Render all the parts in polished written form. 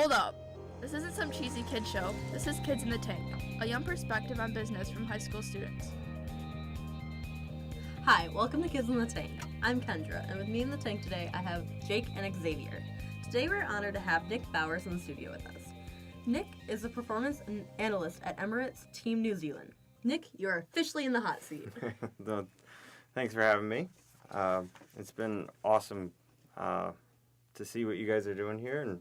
Hold up. This isn't some cheesy kid show. This is Kids in the Tank, a young perspective on business from high school students. Hi, welcome to Kids in the Tank. I'm Kendra, and with me in the tank today, I have Jake and Xavier. Today we're honored to have Nick Bowers in the studio with us. Nick is a performance analyst at Emirates Team New Zealand. Nick, you're officially in the hot seat. Thanks for having me. It's been awesome to see what you guys are doing here, and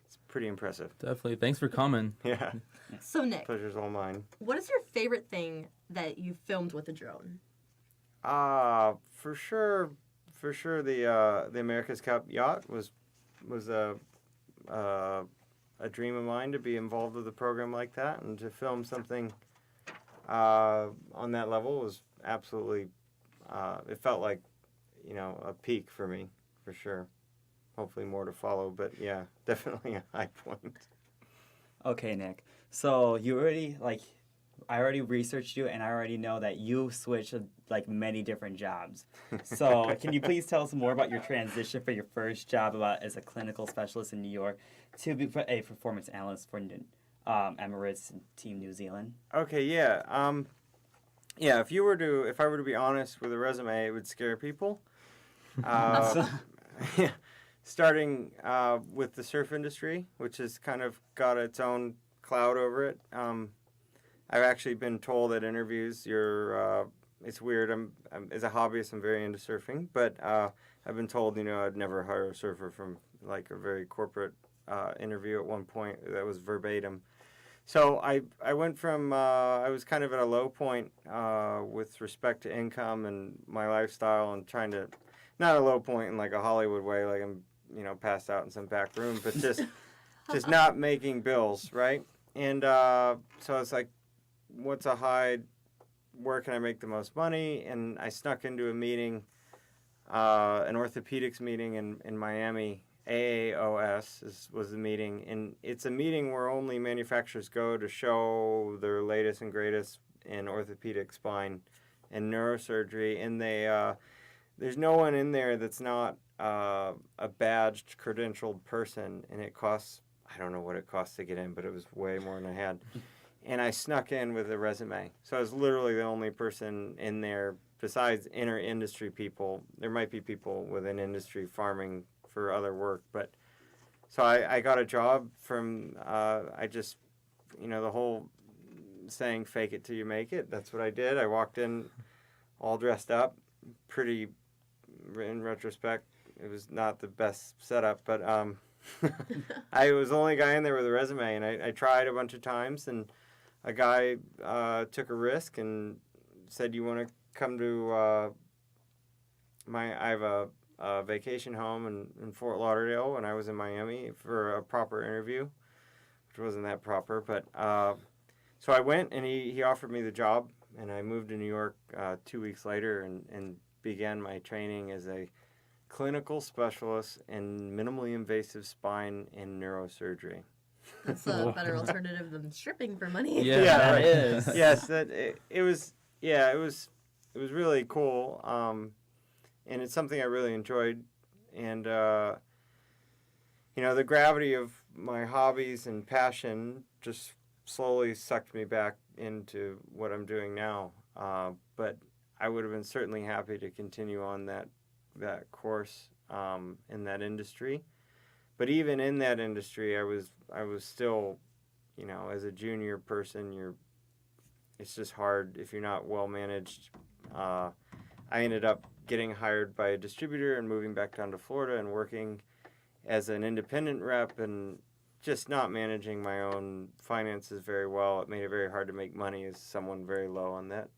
it's pretty impressive. Definitely. Thanks for coming. Yeah. So, Nick, Pleasure's all mine. what is your favorite thing that you filmed with a drone? For sure, the America's Cup yacht was a dream of mine to be involved with a program like that, and to film something on that level was absolutely. It felt like, a peak for me, for sure. Hopefully more to follow, but yeah, definitely a high point. Okay, Nick. So I already researched you, and I already know that you switched many different jobs. So can you please tell us more about your transition for your first job as a clinical specialist in New York to be a performance analyst for Emirates Team New Zealand? Okay, yeah. If I were to be honest with a resume, it would scare people. Starting with the surf industry, which has kind of got its own cloud over it. I've actually been told at interviews, it's weird. I'm as a hobbyist, I'm very into surfing, but I've been told, I'd never hire a surfer from a very corporate interview at one point. That was verbatim. So I went from, I was kind of at a low point with respect to income and my lifestyle, and trying to, not a low point in a Hollywood way, like I'm, passed out in some back room, but just not making bills, right? And so it's like, what's a high, where can I make the most money? And I snuck into a meeting, an orthopedics meeting in Miami. AAOS was the meeting, and it's a meeting where only manufacturers go to show their latest and greatest in orthopedic, spine, and neurosurgery, and there's no one in there that's not a badged, credentialed person, and it costs, I don't know what it costs to get in, but it was way more than I had. And I snuck in with a resume. So I was literally the only person in there besides inner industry people. There might be people within industry farming for other work, but so I got a job from, the whole saying, fake it till you make it. That's what I did. I walked in all dressed up, pretty, in retrospect, it was not the best setup, but I was the only guy in there with a resume, and I tried a bunch of times, and a guy took a risk and said, you want to come to I have a vacation home in Fort Lauderdale, and I was in Miami for a proper interview, which wasn't that proper, but so I went, and he offered me the job, and I moved to New York 2 weeks later and began my training as a clinical specialist in minimally invasive spine and neurosurgery. That's a better alternative than stripping for money. Yeah, Yeah, that is. Yes, it was really cool, and it's something I really enjoyed, and the gravity of my hobbies and passion just slowly sucked me back into what I'm doing now. But I would have been certainly happy to continue on that course in that industry. But even in that industry, I was still, as a junior person, it's just hard if you're not well managed. I ended up getting hired by a distributor and moving back down to Florida and working as an independent rep, and just not managing my own finances very well. It made it very hard to make money as someone very low on that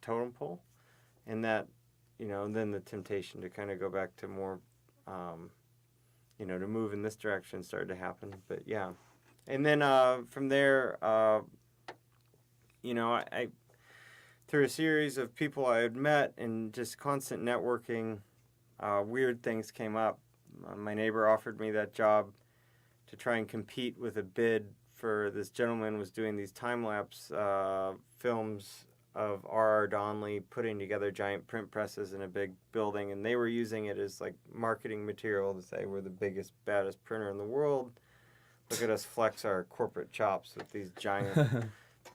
totem pole. And that, then the temptation to kind of go back to more, to move in this direction started to happen. But yeah. And then from there, I through a series of people I had met and just constant networking, weird things came up. My neighbor offered me that job to try and compete with a bid for this gentleman was doing these time-lapse films of R.R. Donnelley putting together giant print presses in a big building, and they were using it as marketing material to say we're the biggest, baddest printer in the world. look at us flex our corporate chops with these giant,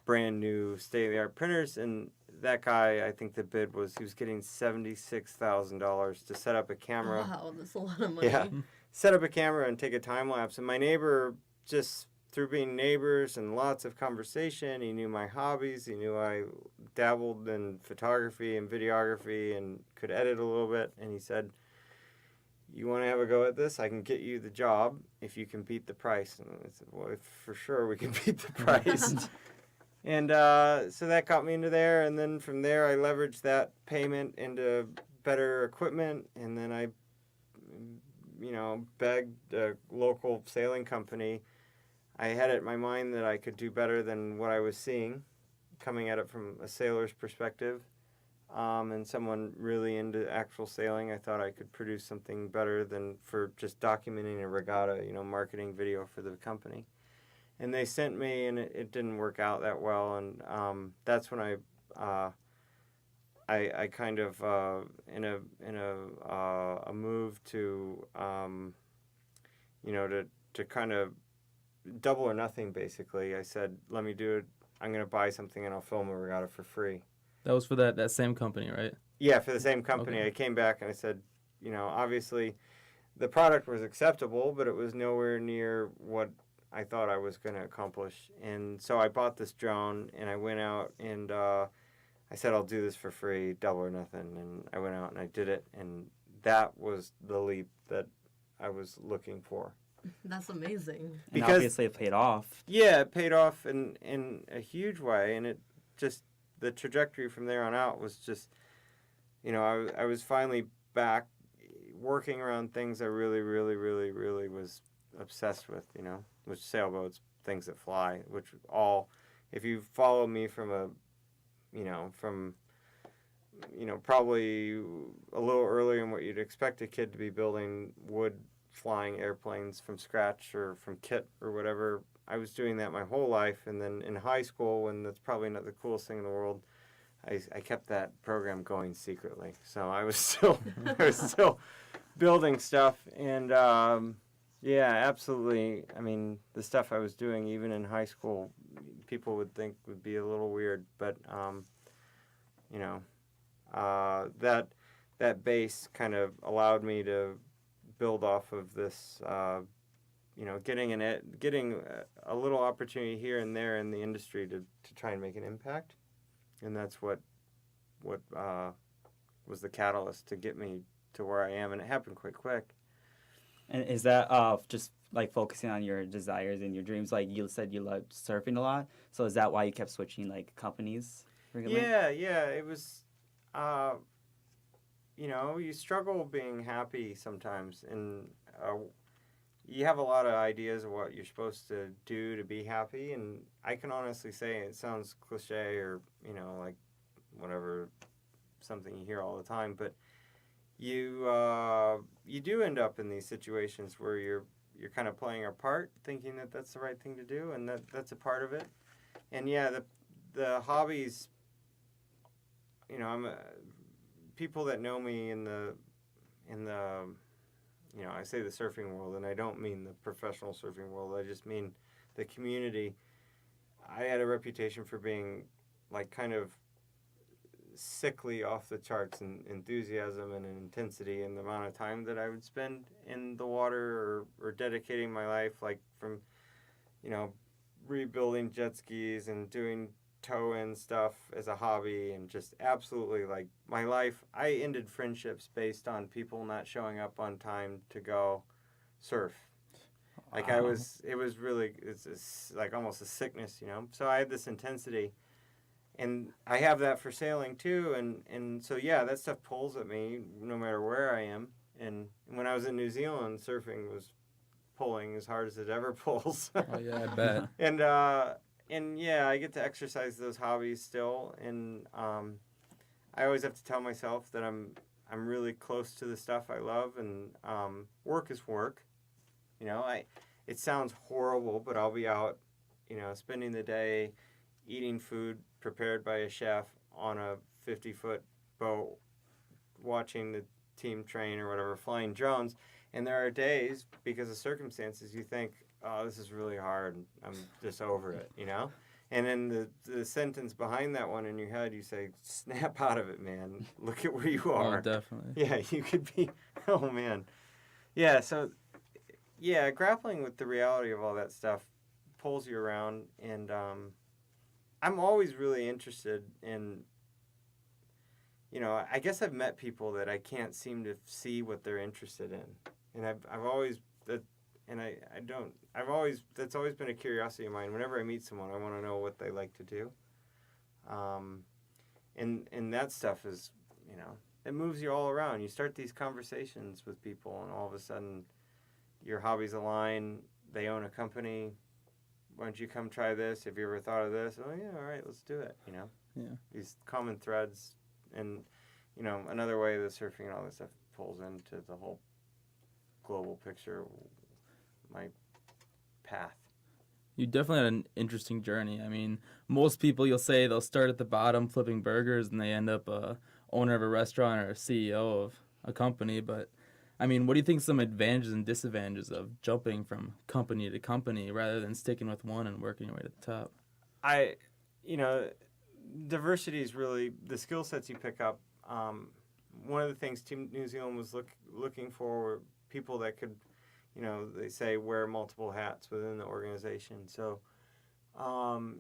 brand new state-of-the-art printers. And that guy, I think the bid was, he was getting $76,000 to set up a camera. Wow, that's a lot of money. Yeah, set up a camera and take a time lapse. And my neighbor, just through being neighbors and lots of conversation, he knew my hobbies. He knew I dabbled in photography and videography and could edit a little bit. And he said, "You want to have a go at this? I can get you the job if you can beat the price." And I said, "Well, for sure we can beat the price." And so that got me into there. And then from there, I leveraged that payment into better equipment. And then I, begged a local sailing company. I had it in my mind that I could do better than what I was seeing, coming at it from a sailor's perspective. And someone really into actual sailing, I thought I could produce something better than for just documenting a regatta, marketing video for the company. And they sent me, and it didn't work out that well. And that's when I kind of in a move to to kind of double or nothing, basically. I said, let me do it. I'm going to buy something and I'll film a regatta for free. That was for that same company, right? Yeah, for the same company. Okay. I came back and I said, obviously the product was acceptable, but it was nowhere near what I thought I was going to accomplish. And so I bought this drone and I went out and I said, I'll do this for free, double or nothing. And I went out and I did it. And that was the leap that I was looking for. That's amazing. And Because- obviously it paid off. Yeah, it paid off in a huge way, and it just, the trajectory from there on out was just, I was finally back working around things I really, really, really, really was obsessed with, which sailboats, things that fly, which all, if you follow me from probably a little earlier than what you'd expect a kid to be building wood flying airplanes from scratch or from KITT or whatever. I was doing that my whole life, and then in high school, when that's probably not the coolest thing in the world, I kept that program going secretly. So I was still building stuff, and yeah, absolutely. I mean, the stuff I was doing even in high school, people would think would be a little weird, but that base kind of allowed me to build off of this, getting a little opportunity here and there in the industry to try and make an impact, and that's what was the catalyst to get me to where I am, and it happened quite quick. And is that just like focusing on your desires and your dreams? Like you said, you loved surfing a lot. So is that why you kept switching like companies frequently? Yeah, it was. You struggle being happy sometimes, and you have a lot of ideas of what you're supposed to do to be happy, and I can honestly say it sounds cliche or, like whatever, something you hear all the time, but you do end up in these situations where you're kind of playing a part, thinking that that's the right thing to do, and that's a part of it. And yeah, the hobbies, people that know me in the I say the surfing world, and I don't mean the professional surfing world, I just mean the community. I had a reputation for being like kind of sickly, off the charts in enthusiasm and in intensity, and the amount of time that I would spend in the water or dedicating my life, like from rebuilding jet skis and doing tow-in stuff as a hobby, and just absolutely like my life. I ended friendships based on people not showing up on time to go surf. Like Wow. it was really, it's like almost a sickness, So I had this intensity, and I have that for sailing too, and so yeah, that stuff pulls at me no matter where I am. And when I was in New Zealand, surfing was pulling as hard as it ever pulls. Oh yeah, I bet. And yeah, I get to exercise those hobbies still, and I always have to tell myself that I'm really close to the stuff I love, and work is work. It sounds horrible, but I'll be out, spending the day eating food prepared by a chef on a 50-foot boat, watching the team train or whatever, flying drones. And there are days, because of circumstances, you think, oh, this is really hard. I'm just over it, you know? And then the sentence behind that one in your head, you say, snap out of it, man. Look at where you are. Oh, definitely. Yeah, you could be, oh, man. Yeah, so, yeah, grappling with the reality of all that stuff pulls you around. And I'm always really interested in, you know, I guess I've met people that I can't seem to see what they're interested in. And I've always, that's always been a curiosity of mine. Whenever I meet someone, I want to know what they like to do. And that stuff is, you know, it moves you all around. You start these conversations with people, and all of a sudden, your hobbies align. They own a company. Why don't you come try this? Have you ever thought of this? Oh, yeah, all right, let's do it, you know? Yeah. These common threads. And, you know, another way the surfing and all this stuff pulls into the whole global picture, my path. You definitely had an interesting journey. I mean, most people, you'll say they'll start at the bottom flipping burgers and they end up a owner of a restaurant or a CEO of a company. But, I mean, what do you think some advantages and disadvantages of jumping from company to company rather than sticking with one and working your way to the top? You know, diversity is really the skill sets you pick up. One of the things Team New Zealand was looking for were people that could, you know, they say wear multiple hats within the organization. So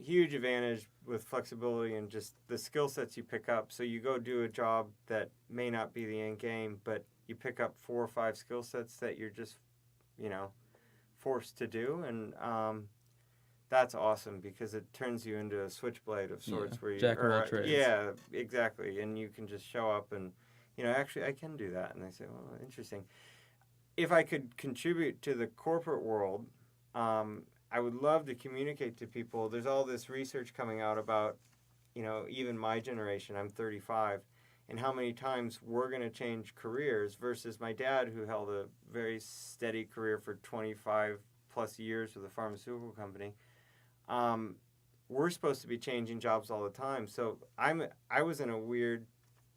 huge advantage with flexibility and just the skill sets you pick up. So you go do a job that may not be the end game, but you pick up 4 or 5 skill sets that you're just, you know, forced to do. And that's awesome because it turns you into a switchblade of sorts, where you jack of all trades. Yeah, exactly. And you can just show up and, you know, actually I can do that. And they say, well, interesting. If I could contribute to the corporate world, I would love to communicate to people. There's all this research coming out about, you know, even my generation, I'm 35, and how many times we're going to change careers versus my dad, who held a very steady career for 25 plus years with a pharmaceutical company. We're supposed to be changing jobs all the time. So I was in a weird,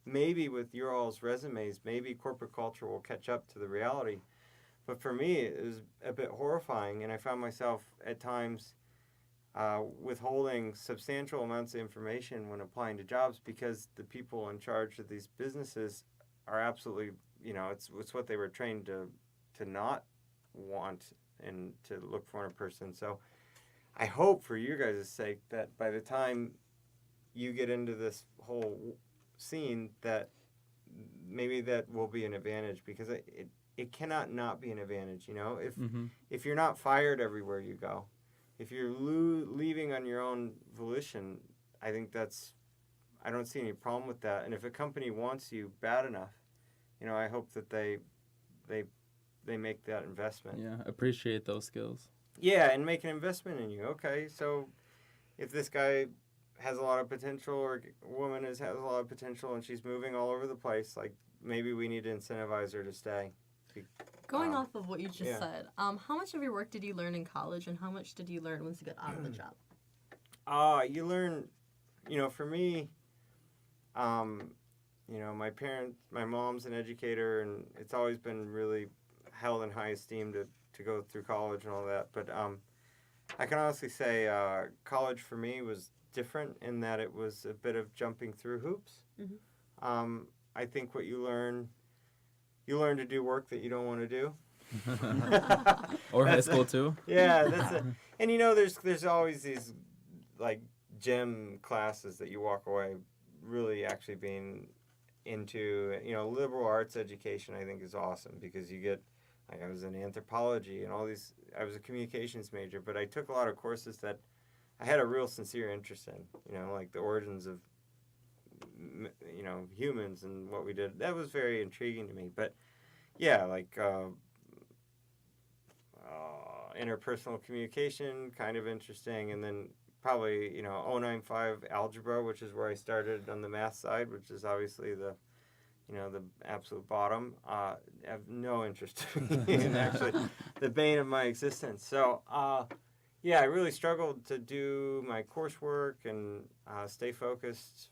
maybe with your all's resumes, maybe corporate culture will catch up to the reality. But for me, it was a bit horrifying, and I found myself at times withholding substantial amounts of information when applying to jobs because the people in charge of these businesses are absolutely, you know, it's what they were trained to not want and to look for in a person. So I hope for you guys' sake that by the time you get into this whole scene that maybe that will be an advantage, because it cannot not be an advantage, you know? If you're not fired everywhere you go, if you're leaving on your own volition, I think I don't see any problem with that. And if a company wants you bad enough, you know, I hope that they make that investment. Yeah, appreciate those skills. Yeah, and make an investment in you. Okay, so if this guy has a lot of potential, or woman has a lot of potential, and she's moving all over the place, like maybe we need to incentivize her to stay. Going off of what you just said, how much of your work did you learn in college, and how much did you learn once you got out of the job? You learn, you know, for me, you know, my mom's an educator, and it's always been really held in high esteem to go through college and all that. But I can honestly say college for me was different in that it was a bit of jumping through hoops. Mm-hmm. I think what you learn to do work that you don't want to do. Or high school too. Yeah, that's it. And you know, there's always these like gym classes that you walk away really actually being into. You know, liberal arts education I think is awesome because you get, like, I was in anthropology and all these. I was a communications major, but I took a lot of courses that I had a real sincere interest in. You know, like the origins of, you know, humans and what we did. That was very intriguing to me. But yeah, like interpersonal communication, kind of interesting. And then probably, you know, 095 algebra, which is where I started on the math side, which is obviously the, you know, the absolute bottom. I have no interest in actually the bane of my existence. So yeah, I really struggled to do my coursework and stay focused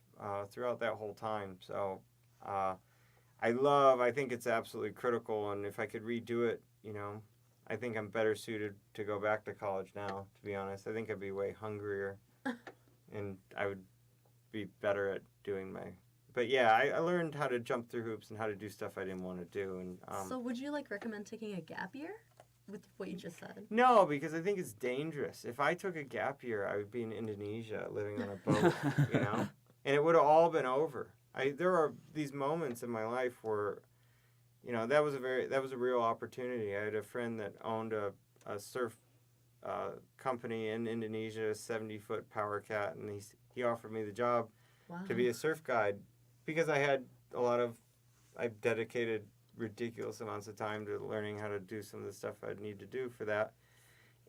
throughout that whole time. So I think it's absolutely critical, and if I could redo it, you know, I think I'm better suited to go back to college now, to be honest. I think I'd be way hungrier and I would be better at doing my... But yeah, I learned how to jump through hoops and how to do stuff I didn't want to do. And So would you recommend taking a gap year with what you just said? no, because I think it's dangerous. If I took a gap year, I would be in Indonesia living on a boat, and it would have all been over. There are these moments in my life where, that was a real opportunity. I had a friend that owned a surf company in Indonesia, a 70-foot power cat, and he offered me the job to be a surf guide because I've dedicated ridiculous amounts of time to learning how to do some of the stuff I'd need to do for that.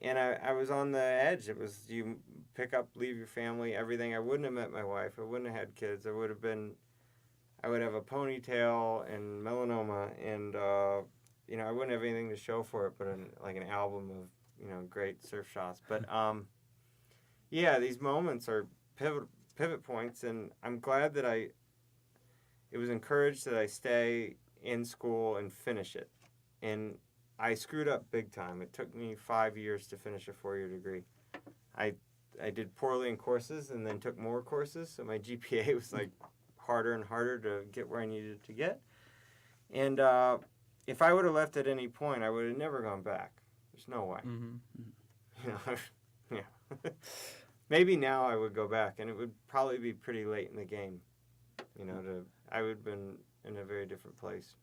And I was on the edge. It was you pick up, leave your family, everything. I wouldn't have met my wife. I wouldn't have had kids. I would have a ponytail and melanoma, and I wouldn't have anything to show for it, but an album of great surf shots. But these moments are pivot points, and I'm glad that it was encouraged that I stay in school and finish it. And I screwed up big time. It took me 5 years to finish a 4-year degree. I did poorly in courses and then took more courses, so my GPA was harder and harder to get where I needed to get. And if I would have left at any point, I would have never gone back. There's no way. Mm-hmm. Yeah. Maybe now I would go back, and it would probably be pretty late in the game. I would have been in a very different place.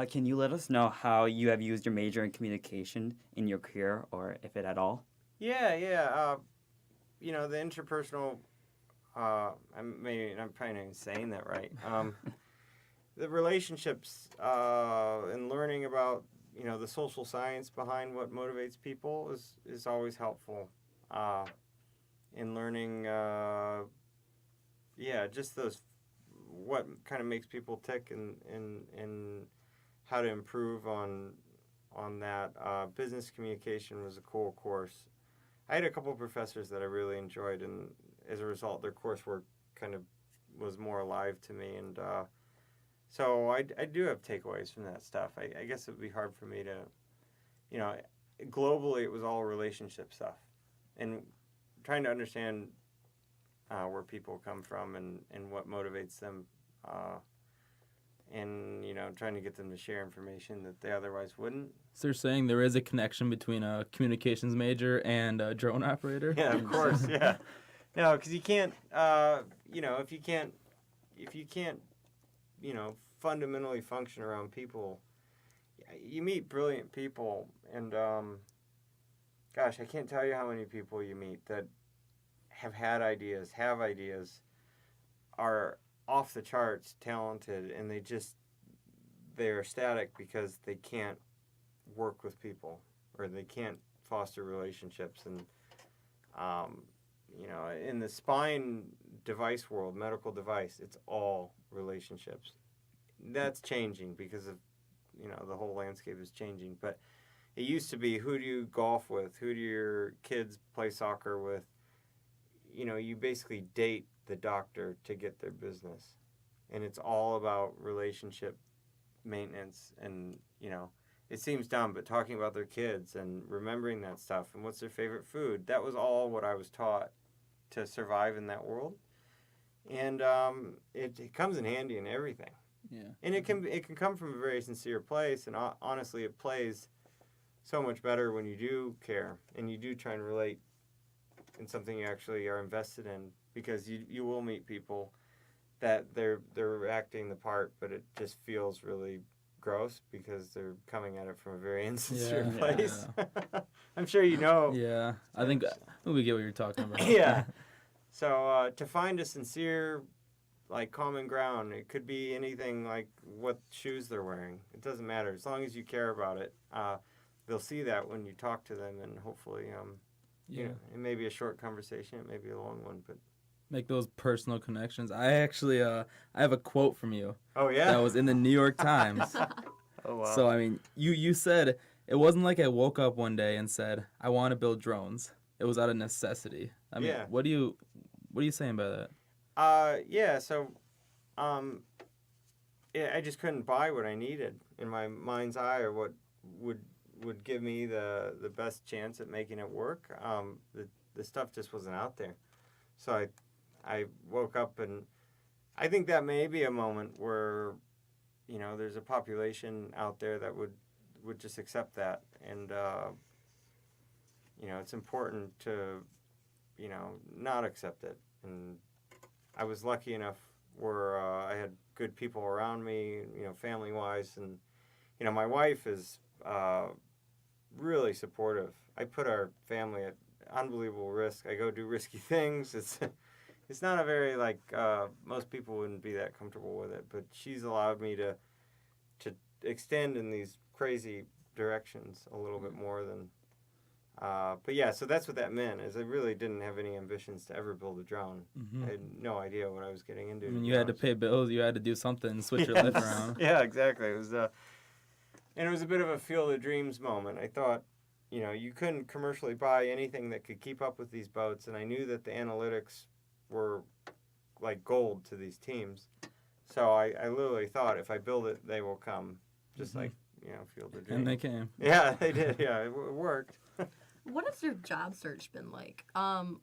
Can you let us know how you have used your major in communication in your career, or if it at all? Yeah. The interpersonal. I'm probably not even saying that right. The relationships and learning about the social science behind what motivates people is always helpful. In learning, just those what kind of makes people tick and how to improve on that. Business communication was a cool course. I had a couple of professors that I really enjoyed, and as a result, their coursework kind of was more alive to me. And so I do have takeaways from that stuff. I guess it would be hard for me to, globally it was all relationship stuff. And trying to understand where people come from and what motivates them, and trying to get them to share information that they otherwise wouldn't. So you're saying there is a connection between a communications major and a drone operator? Yeah, of course. Yeah. No, because you can't. If you can't, fundamentally function around people, you meet brilliant people, and gosh, I can't tell you how many people you meet that have ideas, are off the charts talented, and they're ecstatic because they can't work with people or they can't foster relationships. And in the spine device world, medical device, it's all relationships. That's changing because of the whole landscape is changing, but it used to be, who do you golf with, who do your kids play soccer with? You basically date the doctor to get their business, and it's all about relationship maintenance. And it seems dumb, but talking about their kids and remembering that stuff and what's their favorite food, that was all what I was taught to survive in that world. And it comes in handy in everything. Yeah. And it can come from a very sincere place, and honestly it plays so much better when you do care and you do try and relate in something you actually are invested in, because you will meet people that they're acting the part, but it just feels really gross because they're coming at it from a very insincere place. Yeah. I'm sure you know. Yeah, I think we get what you're talking about. Yeah. So to find a sincere, common ground, it could be anything, like what shoes they're wearing. It doesn't matter. As long as you care about it, they'll see that when you talk to them, and hopefully, it may be a short conversation, it may be a long one, but make those personal connections. I actually, I have a quote from you. Oh, yeah? That was in the New York Times. Oh, wow. So, you said, it wasn't like I woke up one day and said, I want to build drones. It was out of necessity. Yeah. What are you saying by that? So, I just couldn't buy what I needed in my mind's eye, or what would give me the best chance at making it work. The stuff just wasn't out there. So I woke up, and I think that may be a moment where, there's a population out there that would just accept that. And, it's important to, not accept it. And I was lucky enough where I had good people around me, family-wise. And, my wife is really supportive. I put our family at unbelievable risk. I go do risky things. It's not a very, most people wouldn't be that comfortable with it, but she's allowed me to extend in these crazy directions a little bit more than, but yeah, so that's what that meant, is I really didn't have any ambitions to ever build a drone. Mm-hmm. I had no idea what I was getting into. I mean, you had to pay bills, you had to do something, switch your life around. Yeah, exactly. It was, and it was a bit of a field of dreams moment. I thought, you couldn't commercially buy anything that could keep up with these boats, and I knew that the analytics were like gold to these teams. So I literally thought, if I build it, they will come, just like, field of dreams. And they came. Yeah, they did. Yeah, it worked. What has your job search been like?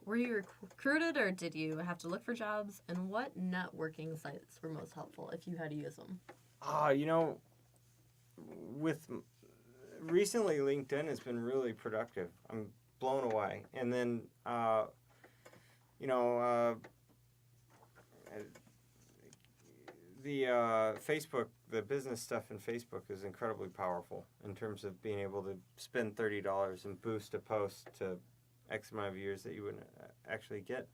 Were you recruited, or did you have to look for jobs? And what networking sites were most helpful if you had to use them? With recently, LinkedIn has been really productive. I'm blown away. And then, the Facebook, the business stuff in Facebook is incredibly powerful in terms of being able to spend $30 and boost a post to X amount of views that you wouldn't actually get.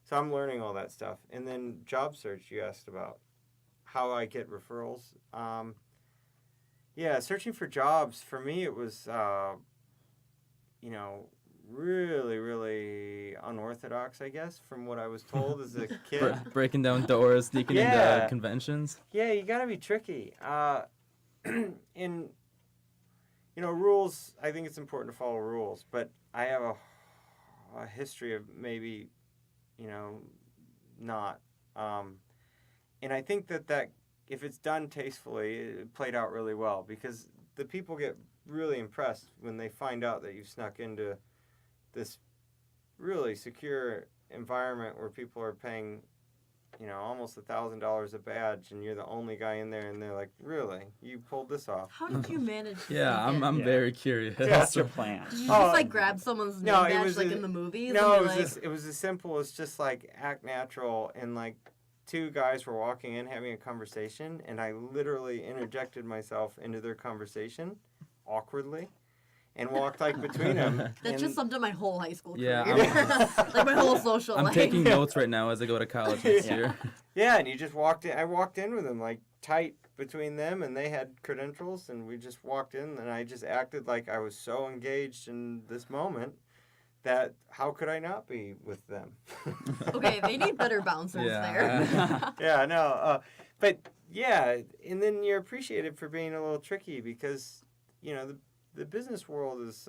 So I'm learning all that stuff. And then job search, you asked about how I get referrals. Yeah, searching for jobs, for me, it was, really, really unorthodox, I guess, from what I was told as a kid. Breaking down doors, sneaking into conventions. Yeah, you got to be tricky. Rules, I think it's important to follow rules, but I have a history of maybe, not. And I think that if it's done tastefully, it played out really well, because the people get really impressed when they find out that you've snuck into this really secure environment where people are paying, almost $1,000 a badge, and you're the only guy in there, and they're like, "Really? You pulled this off?" How did you manage to Yeah, sneak in? I'm very curious. What's your plan? Did you just grab someone's name badge was in the movies? No, and it was as simple as just act natural, and two guys were walking in having a conversation, and I literally interjected myself into their conversation awkwardly and walked between them. That just summed up my whole high school Yeah, career. My whole social I'm life. taking notes right now as I go to college next year. Yeah, and you just walked in. I walked in with them tight between them, and they had credentials, and we just walked in, and I just acted like I was so engaged in this moment that how could I not be with them? Okay, they need better bouncers there. Yeah, no, but yeah, and then you're appreciated for being a little tricky, because the business world is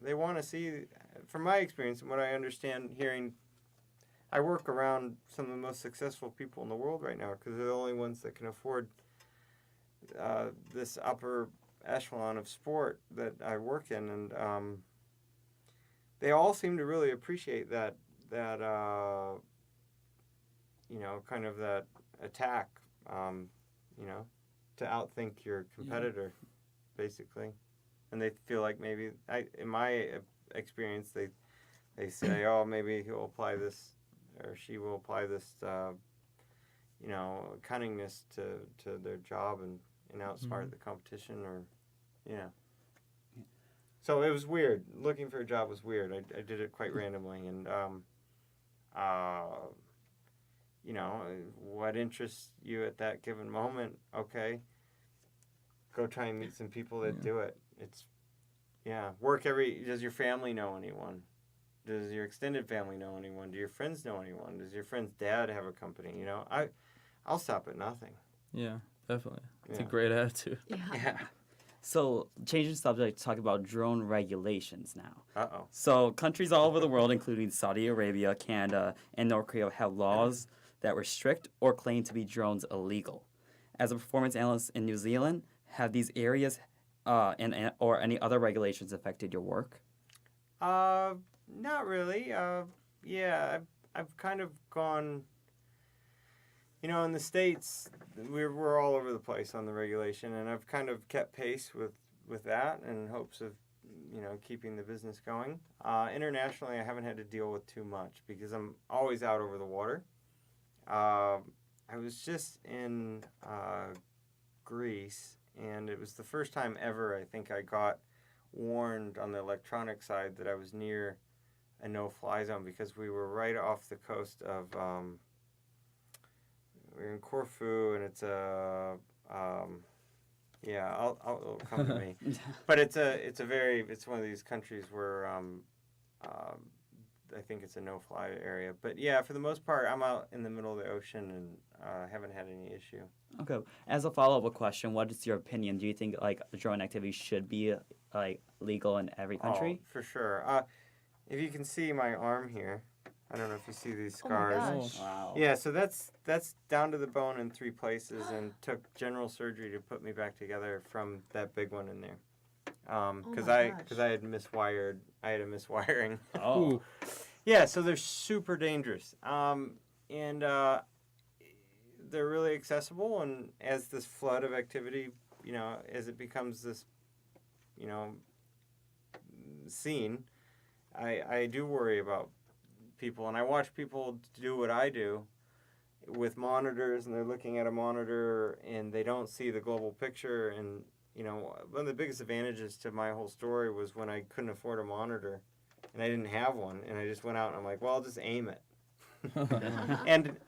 they want to see, from my experience and what I understand hearing, I work around some of the most successful people in the world right now, because they're the only ones that can afford this upper echelon of sport that I work in, and they all seem to really appreciate that kind of that attack, to outthink your competitor, basically. And they feel like maybe, in my experience, they say, oh, maybe he'll apply this, or she will apply this, cunningness to their job and outsmart the competition, or, So it was weird. Looking for a job was weird. I did it quite randomly, and what interests you at that given moment? Okay, go try and meet some people that do it. It's Does your family know anyone? Does your extended family know anyone? Do your friends know anyone? Does your friend's dad have a company? I'll stop at nothing. Yeah, definitely. It's a great attitude. Yeah. So, changing subject, talk about drone regulations now. Uh-oh. So, countries all over the world, including Saudi Arabia, Canada, and North Korea, have laws that restrict or claim to be drones illegal. As a performance analyst in New Zealand, have these areas or any other regulations affected your work? Not really. Yeah, I've kind of gone. In the States, we're all over the place on the regulation, and I've kind of kept pace with that in hopes of, keeping the business going. Internationally, I haven't had to deal with too much because I'm always out over the water. I was just in Greece, and it was the first time ever I think I got warned on the electronic side that I was near a no-fly zone because we were right off the coast of we were in Corfu, and it's it'll come to me. But it's one of these countries where I think it's a no-fly area. But yeah, for the most part, I'm out in the middle of the ocean and haven't had any issue. Okay. As a follow-up question, what is your opinion? Do you think drone activity should be legal in every country? Oh, for sure. If you can see my arm here, I don't know if you see these scars. Oh my gosh. Wow. Yeah, so that's down to the bone in 3 places, and took general surgery to put me back together from that big one in there. Because I had miswired. I had a miswiring. Oh. Yeah, so they're super dangerous. And they're really accessible. And as this flood of activity, as it becomes this, scene, I do worry about people, and I watch people do what I do with monitors, and they're looking at a monitor and they don't see the global picture. And one of the biggest advantages to my whole story was when I couldn't afford a monitor and I didn't have one, and I just went out and I'm like, well, I'll just aim it.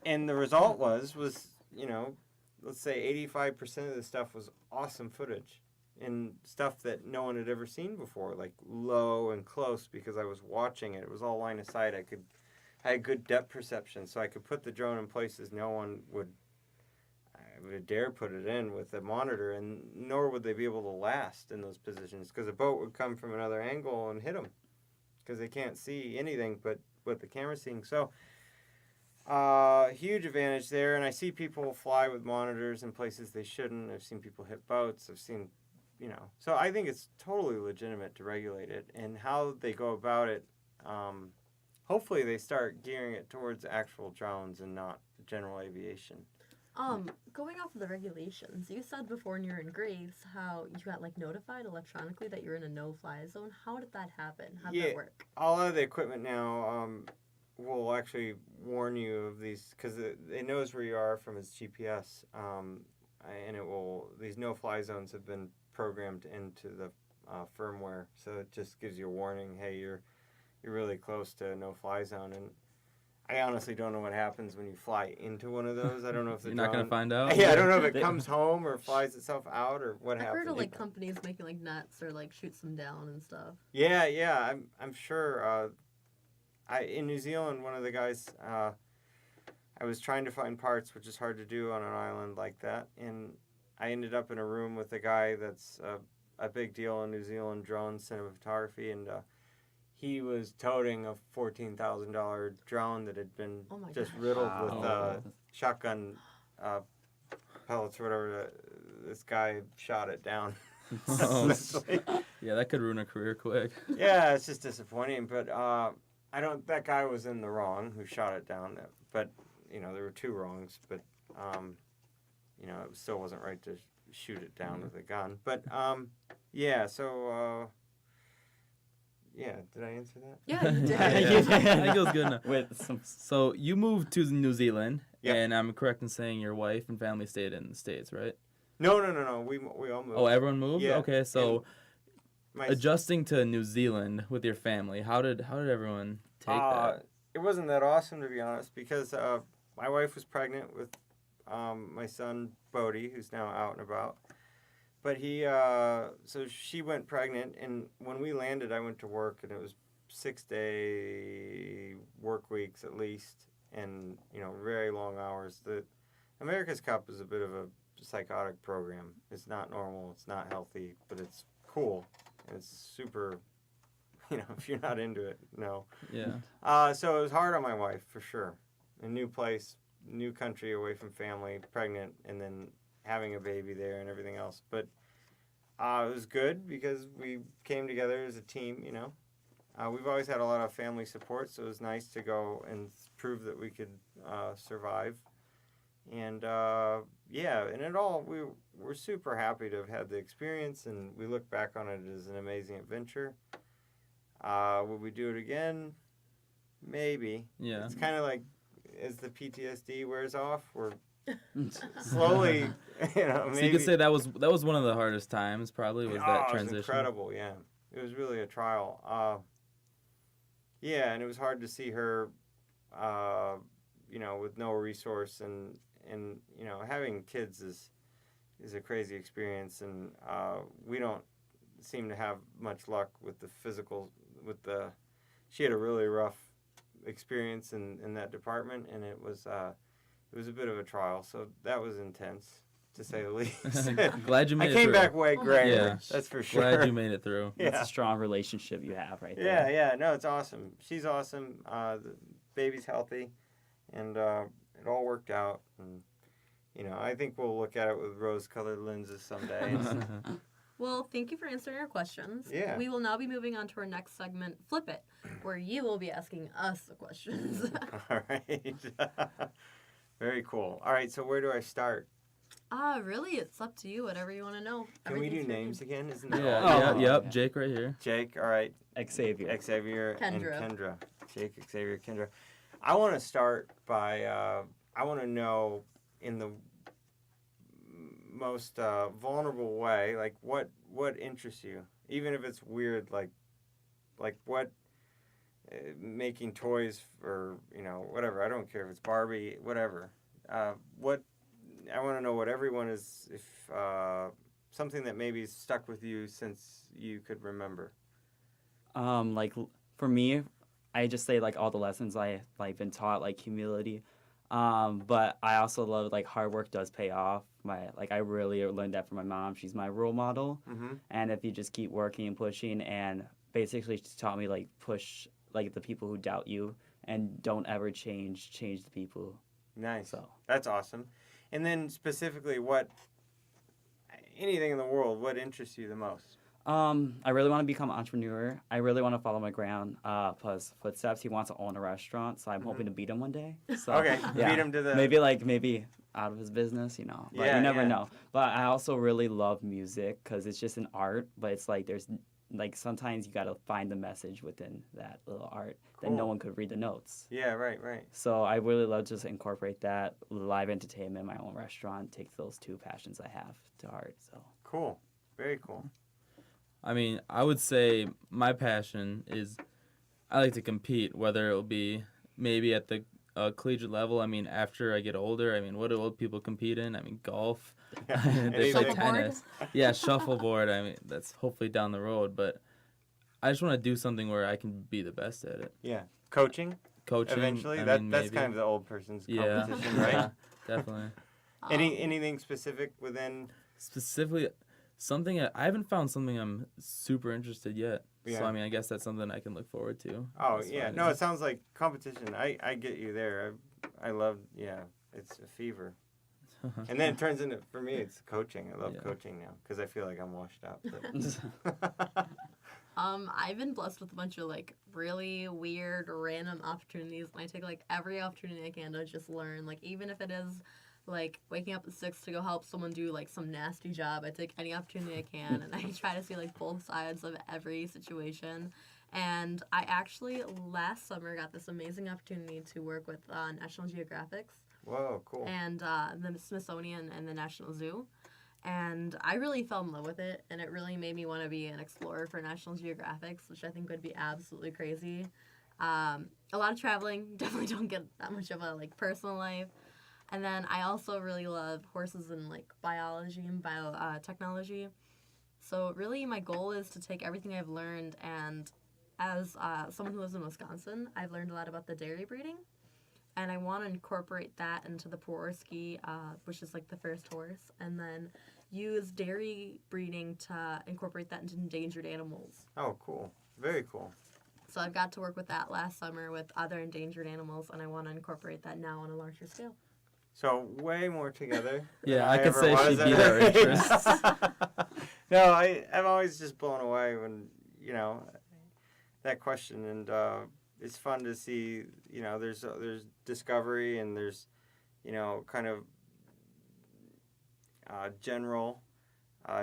and the result was let's say 85% of the stuff was awesome footage and stuff that no one had ever seen before, like low and close, because I was watching it. It was all line of sight. I had good depth perception, so I could put the drone in places no one would dare put it in with a monitor, and nor would they be able to last in those positions because a boat would come from another angle and hit them because they can't see anything but what the camera's seeing. So huge advantage there, and I see people fly with monitors in places they shouldn't. I've seen people hit boats. I've seen, so I think it's totally legitimate to regulate it, and how they go about it. Hopefully they start gearing it towards actual drones and not general aviation. Going off of the regulations, you said before when you were in Greece how you got notified electronically that you're in a no-fly zone. How did that happen? How did that work? A lot of the equipment now will actually warn you of these because it knows where you are from its GPS, and these no-fly zones have been programmed into the firmware, so it just gives you a warning. Hey, you're really close to a no-fly zone, and I honestly don't know what happens when you fly into one of those. I don't know if the You're not gonna find out. Yeah, I don't know if it comes home or flies itself out or what happens. I've heard of companies making nets or shoots them down and stuff. Yeah, I'm sure. In New Zealand, one of the guys, I was trying to find parts, which is hard to do on an island like that, and I ended up in a room with a guy that's a big deal in New Zealand drone cinematography, and he was toting a $14,000 drone that had been just riddled with shotgun pellets or whatever. This guy shot it down. Yeah, that could ruin a career quick. Yeah, it's just disappointing. But that guy was in the wrong who shot it down. But there were 2 wrongs. But it still wasn't right to shoot it down with a gun. But yeah, so. Yeah, did I answer that? Yeah, you did. I think it was good enough. So you moved to New Zealand, Yep. and I'm correct in saying your wife and family stayed in the States, right? No. We all moved. Oh, everyone moved? Yeah. Okay, so My adjusting to New Zealand with your family, how did everyone take that? It wasn't that awesome, to be honest, because my wife was pregnant with my son Bodie, who's now out and about. But so she went pregnant, and when we landed, I went to work, and it was 6-day work weeks at least, and very long hours. The America's Cup is a bit of a psychotic program. It's not normal, it's not healthy, but it's cool. And it's super, if you're not into it, no. Yeah. So it was hard on my wife for sure. A new place, new country, away from family, pregnant, and then having a baby there and everything else. But It was good because we came together as a team, you know. We've always had a lot of family support, so it was nice to go and prove that we could survive. And and it all, we're super happy to have had the experience, and we look back on it as an amazing adventure. Would we do it again? Maybe. Yeah. It's kind of like as the PTSD wears off, we're slowly, you know, maybe. So you could say that was one of the hardest times, probably, was that transition. It was incredible, yeah. It was really a trial. And it was hard to see her, you know, with no resource, and you know, having kids is a crazy experience, and we don't seem to have much luck with the physical. She had a really rough experience in that department, and it was a bit of a trial. So that was intense, to say the least. Glad you made it I came through. back way greater. Yeah. That's for sure. Glad you made it through. Yeah. It's a strong relationship you have right there. Yeah. No, it's awesome. She's awesome. The baby's healthy, and it all worked out. And you know, I think we'll look at it with rose-colored lenses someday. Well, thank you for answering our questions. Yeah. We will now be moving on to our next segment, Flip It, where you will be asking us the questions. All right. Very cool. All right, so where do I start? Really, it's up to you, whatever you want to know. Can we do Everything's your names name. again? Isn't that Yeah, all? yep, yeah. Jake right here. Jake, all right. Xavier. Xavier Kendra. and Kendra. Jake, Xavier, Kendra. I want to start by, I want to know in the most vulnerable way, like what interests you, even if it's weird, like what, making toys or, you know, whatever. I don't care if it's Barbie, whatever. What I want to know what everyone is, if something that maybe stuck with you since you could remember. Like for me, I just say like all the lessons I like been taught, like humility. But I also love like hard work does pay off. I really learned that from my mom. She's my role model. Mm-hmm. And if you just keep working and pushing, and basically she taught me like push like the people who doubt you, and don't ever change the people. Nice. So That's awesome. And then specifically, anything in the world, what interests you the most? I really want to become an entrepreneur. I really want to follow my footsteps. He wants to own a restaurant, so I'm hoping to beat him one day. So, Okay, yeah. beat him to the... Maybe out of his business, you know. But Yeah, you never yeah. know. But I also really love music because it's just an art. But it's like there's like sometimes you got to find the message within that little art that no Cool. one could read the notes. Yeah, right. So I really love to just incorporate that live entertainment, my own restaurant, take those two passions I have to heart. So Cool. Very cool. I mean, I would say my passion is I like to compete, whether it will be maybe at the collegiate level. I mean, after I get older, I mean, what do old people compete in? I mean, golf. They play Anything. tennis. Yeah, shuffleboard. I mean, that's hopefully down the road. But I just want to do something where I can be the best at it. Yeah. Coaching, Coaching. eventually. I that's mean, that's maybe. kind of the old person's Yeah. competition, right? Yeah, definitely. Anything specific within... Specifically, something I haven't found something I'm super interested yet. Yeah. So I mean, I guess that's something I can look forward to. Oh, That's yeah. fine, No, it sounds like competition. I get you there. I love, it's a fever. And then it turns into, for me, it's coaching. I love Yeah. coaching now because I feel like I'm washed up. But... I've been blessed with a bunch of like really weird, random opportunities, and I take like every opportunity I can to just learn. Like even if it is like waking up at 6 to go help someone do like some nasty job, I take any opportunity I can, and I try to see like both sides of every situation. And I actually last summer got this amazing opportunity to work with National Geographics Whoa, cool. and the Smithsonian and the National Zoo. And I really fell in love with it, and it really made me want to be an explorer for National Geographics, which I think would be absolutely crazy. A lot of traveling, definitely don't get that much of a like personal life. And then I also really love horses and like biology and biotechnology. So really my goal is to take everything I've learned, and as someone who lives in Wisconsin, I've learned a lot about the dairy breeding. And I want to incorporate that into the Peworski, which is like the first horse, and then use dairy breeding to incorporate that into endangered animals. Oh, cool. Very cool. So I've got to work with that last summer with other endangered animals, and I want to incorporate that now on a larger scale. So way more together. than Yeah, I could ever say was she'd at be her their age. interest. No, I'm always just blown away when, that question. And it's fun to see, there's discovery and there's, kind of general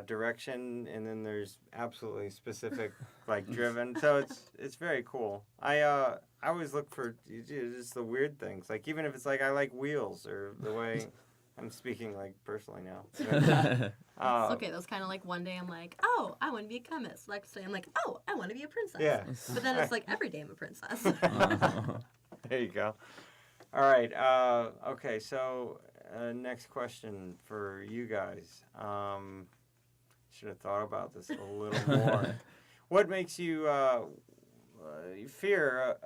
direction, and then there's absolutely specific, like driven. So it's very cool. I always look for just the weird things. Like even if it's like I like wheels or the way I'm speaking like personally now. It's okay. That's kind of like one day I'm like, oh, I want to be a chemist. Next day I'm like, oh, I want to be a princess. Yeah. But then it's like every day I'm a princess. There you go. All right. Okay. So next question for you guys. Should have thought about this a little more. What makes you fear,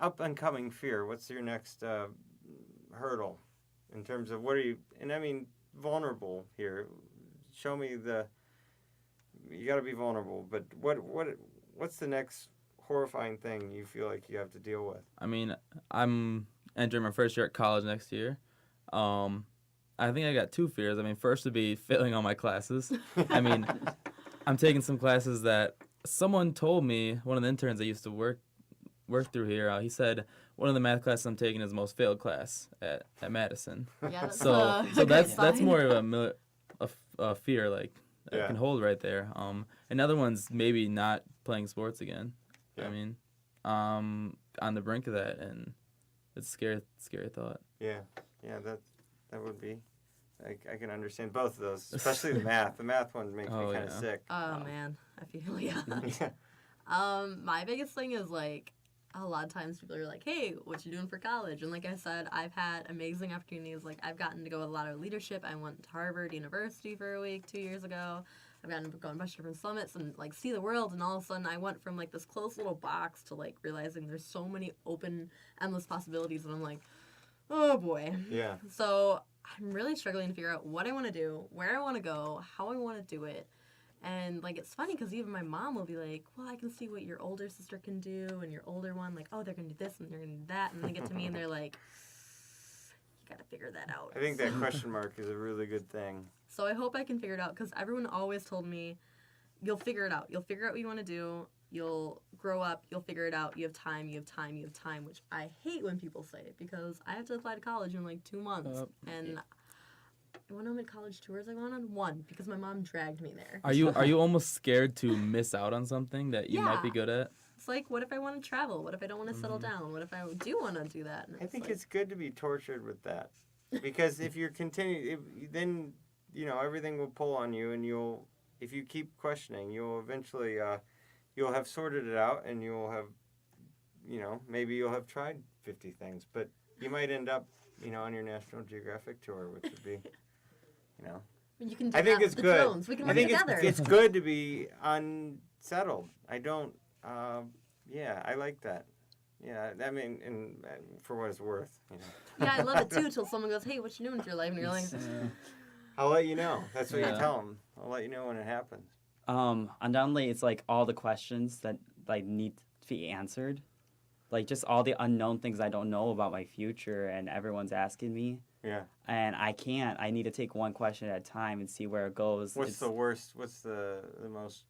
up and coming fear? What's your next hurdle in terms of what are you, and I mean vulnerable here. Show me you got to be vulnerable, but what's the next horrifying thing you feel like you have to deal with? I mean, I'm entering my first year at college next year. I think I got two fears. I mean, first would be failing all my classes. I mean, I'm taking some classes that someone told me, one of the interns I used to work through here, he said one of the math classes I'm taking is the most failed class at Madison. Yeah, that's So a good that's sign. more of a fear like I Yeah. can hold right there. Another one's maybe not playing sports again. Yeah. I mean, on the brink of that, and it's a scary thought. Yeah, that would be. I can understand both of those, especially the math. The math one makes me Oh, kind of yeah. sick. Oh man, I feel yeah. Yeah. My biggest thing is like a lot of times people are like, "Hey, what you doing for college?" And like I said, I've had amazing opportunities. Like I've gotten to go with a lot of leadership. I went to Harvard University for a week 2 years ago. I've gotten to go on a bunch of different summits and like see the world. And all of a sudden, I went from like this close little box to like realizing there's so many open, endless possibilities. And I'm like, oh boy. Yeah. So I'm really struggling to figure out what I want to do, where I want to go, how I want to do it. And, like, it's funny because even my mom will be like, well, I can see what your older sister can do and your older one, like, oh, they're going to do this and they're going to do that. And then they get to me and they're like, you got to figure that out. I think that question mark is a really good thing. So I hope I can figure it out because everyone always told me, you'll figure it out. You'll figure out what you want to do. You'll grow up. You'll figure it out. You have time. You have time. You have time, which I hate when people say because I have to apply to college in, like, 2 months. And I went on how many college tours I went on? One, because my mom dragged me there. Are you almost scared to miss out on something that you might be Yeah. good at? It's like, what if I want to travel? What if I don't want to settle down? What if I do want to do that? And I think like, it's good to be tortured with that, because if you're then everything will pull on you, and if you keep questioning, you'll eventually you'll have sorted it out, and you'll have maybe you'll have tried 50 things, but you might end up on your National Geographic tour, which would be you can do I think that it's with the good. drones. We can I work think together. it's good to be unsettled. I don't. I like that. Yeah, I mean, and for what it's worth, Yeah, I love it too. Till someone goes, "Hey, what you doing with your life?" And you're like, I'll let you know. That's what you Yeah. tell them. I'll let you know when it happens. Undoubtedly, it's like all the questions that like need to be answered, like just all the unknown things I don't know about my future, and everyone's asking me, Yeah. and I can't. I need to take one question at a time and see where it goes. What's It's- the worst? What's the most?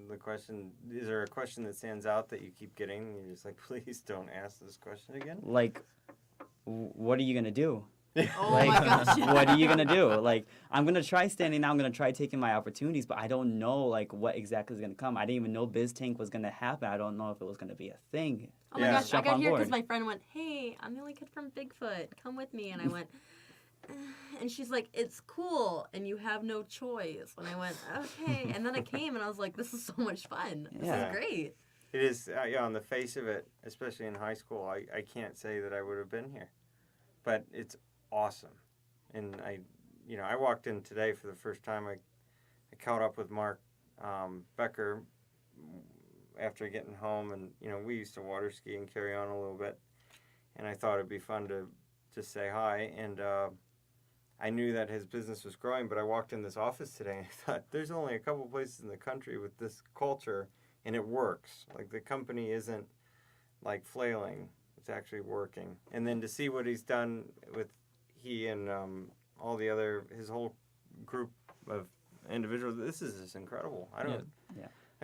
The question. Is there a question that stands out that you keep getting? And you're just like, please don't ask this question again. like, what are you gonna do? "Oh Like, my gosh!" what are you gonna do? Like, I'm gonna try standing now. I'm gonna try taking my opportunities, but I don't know like what exactly is gonna come. I didn't even know BizTank was gonna happen. I don't know if it was gonna be a thing. Oh my Yeah. gosh! I Jump got on here because board. my friend went, "Hey, I'm the only kid from Bigfoot. Come with me." And I went, and she's like, "It's cool, and you have no choice." And I went, "Okay." And then I came, and I was like, "This is so much fun. This Yeah. is great." It is. On the face of it, especially in high school, I can't say that I would have been here, but it's awesome. And I walked in today for the first time. I caught up with Mark Becker after getting home, and we used to water ski and carry on a little bit, and I thought it'd be fun to just say hi. And I knew that his business was growing, but I walked in this office today and I thought there's only a couple places in the country with this culture, and it works. Like the company isn't like flailing. it's actually working. And then to see what he's done with he and all the other, his whole group of individuals, this is just incredible. I don't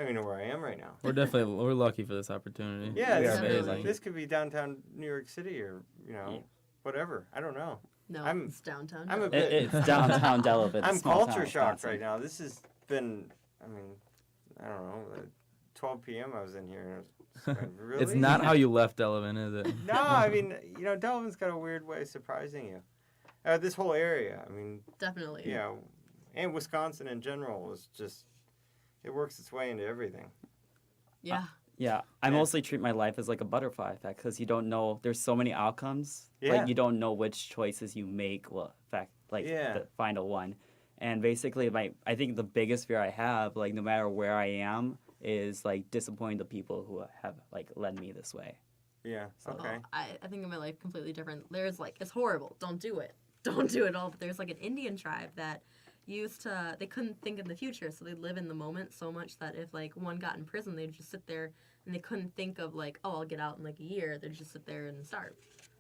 even know where I am right now. We're lucky for this opportunity. Yeah, We this, are very lucky. this could be downtown New York City or, whatever. I don't know. No, I'm- it's downtown. I'm a Delaware. bit- It's downtown Delaware. I'm small culture town, shocked Wisconsin. right now. This has been, I don't know, 12 p.m. I was in here. And I was like, really? It's not how you left Delavan, is it? No, I mean, Delavan's got a weird way of surprising you. This whole area, I mean, Definitely. and Wisconsin in general is just, it works its way into everything. Yeah. Yeah, I Yeah. mostly treat my life as like a butterfly effect because you don't know. There's so many outcomes. Yeah. Like you don't know which choices you make will affect the final one. And basically, I think the biggest fear I have, like no matter where I am, is like disappointing the people who have like led me this way. Yeah, okay. Oh, I think of my life completely different. There's like, it's horrible. Don't do it. Don't do it all. But there's like an Indian tribe that they couldn't think in the future, so they live in the moment so much that if like one got in prison, they'd just sit there and they couldn't think of like, oh, I'll get out in like a year. They'd just sit there and starve.